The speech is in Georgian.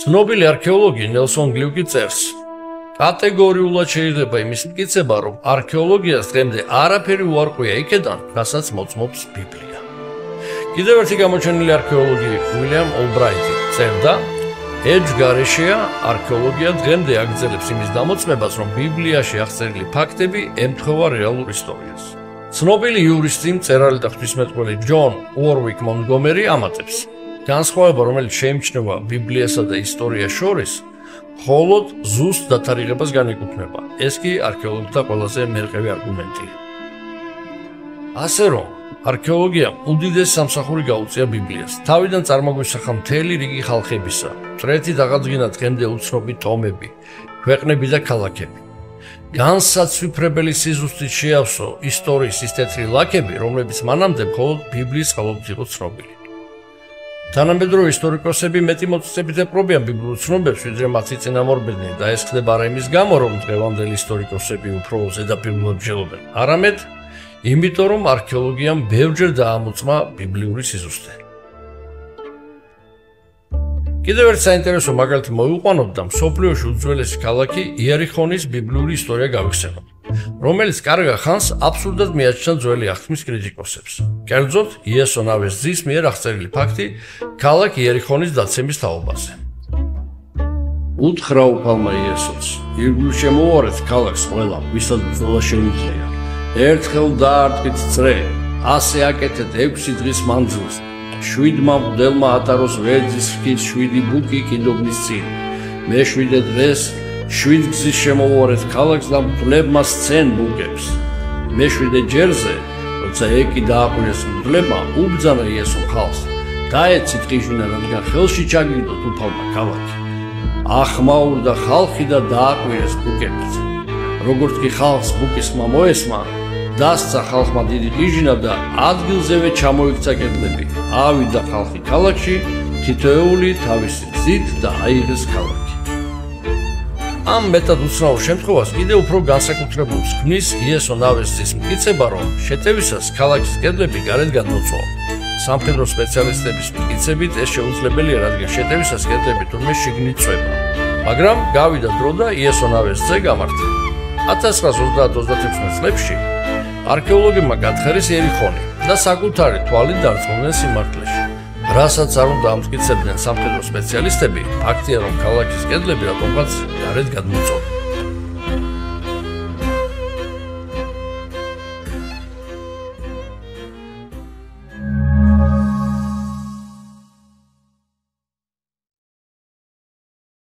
ცნობილი არქეოლოგი ნელსონ გლიუკი წერს: კატეგორიულად შეიძლება იმის მტკიცება, რომ არქეოლოგიას დღემდე არაფერი უარყვია იქედან, რასაც მოწმობს ბიბლია. კიდევ ერთი გამოჩენილი არქეოლოგი უილიამ ოლბრაიტი წერდა: ეჯგარეშეა არქეოლოგია დღემდე აგრძელებს იმის დამოწმებას, რომ ბიბლიაში აღწერილი ფაქტები ემთხვევა რეალურ ისტორიას. ცნობილი იურისტი, მწერალი და ღვთისმეტყველი ჯონ უორვიკ მონტგომერი ამატებს: განსხვავება, რომელიც შეიმჩნევა ბიბლიასა და ისტორიას შორის, მხოლოდ ზუსტ დათარიღებას განეკუთვნება. ეს კი არქეოლოგთა ყველაზე მერყევი არგუმენტია. ასე რომ, არქეოლოგიამ უდიდეს სამსახური გაუწია ბიბლიას. თავიდან წარმოგვისახა მთელი რიგი ხალხებისა, მწვრეთი დაღადგინა დღემდე უცნობი ტომები, ქვეყნები და ქალაქები. განსაცვიფრებელი სიზუსტით შეავსო ისტორიის ის თეთრი ლაქები, რომლებიც მანამდე მხოლოდ ბიბლიის ხალხით იყო ცნობილი. თანამედროვე ისტორიკოსები მეტი მოწესებით ეპყრობიან ბიბლიურ ცნობებს, ვიდრე მათი წინამორბედნენ და ეს ხდება არა იმის გამო, რომ დღევანდელი ისტორიკოსები უფრო ზედაპირულად მსჯელობენ, არამედ იმიტომ, რომ არქეოლოგიამ ბევრჯერ დაამოწმა ბიბლიური სიზუსტე. კიდევ ერთ საინტერესო მაგალითი მოვიყვანოთ და მსოფლიოში უძველესი ქალაქი იერიხონის ბიბლიური ისტორია გავიხსენოთ, რომელიც კარგა ხანს აბსურდად მიაჩნდა ძველი აღთქმის კრიტიკოსებს. კერძოდ, იესო ნავეს ძის მიერ აღწერილი ფაქტი ქალაქ იერიხონის დაცემის თაობაზე. უთხრა უფალმა იესოს: ირგვლივ შემოვარეთ ქალაქს ყველამ, ვისაც ბრძოლა შეუძლია. ერთხელ დაარტყით წრე, ასე აკეთეთ 6 დღის მანძილს. 7-მა მღვდელმა ატაროს ვერძის ხის 7 ბუკი კიდობნის წინ. მე-7 დღეს 7 გზის შემოვარეთ ქალაქს და მღვდლებმა სცენ ბუკებს. მე-7 ჯერზე, როცა ეკი დააყვილეს მღვდლებმა, უბრძანა იესომ ხალხს: დაეცით ყიჟინა, რადგან ხელში ჩაგიგდოთ უფალმა ქალაქი. ახმაურდა ხალხი და დააყვილეს ბუკებს. როგორც კი ხალხს ბუკისმა მოესმა, დასცა ხალხმა დიდი ყიჟინა და ადგილზევე ჩამოიქცა კედლები. ავიდა ხალხი ქალაქში, თითოეული თავისი გზით და აიღეს ქალაქი. ამ მეტად უცნაურ შემთხვევას კიდევ უფრო განსაკუთრებულს ქმნის იესო ნავეს ძის მტკიცება, რომ შეტევისას ქალაქის კედლები გარეთ გადმოწვა. სამხედრო სპეციალისტების მტკიცებით ეს შეუძლებელია, რადგან შეტევისას კედლები თურმე შიგნით წვება. მაგრამ გავიდა დრო და იესო ნავეს ძე გამართა. 1930-31 წლებში არქეოლოგებმა გათხარეს იერიხონი და საკუთარი თვალით დარწმუნდნენ სიმართლეში. რასაც არ უნდა ამტკიცებდნენ სამხედრო სპეციალისტები, ფაქტია, რომ ქალაქის კედლები რატომღაც გარეთ გადმოწვა.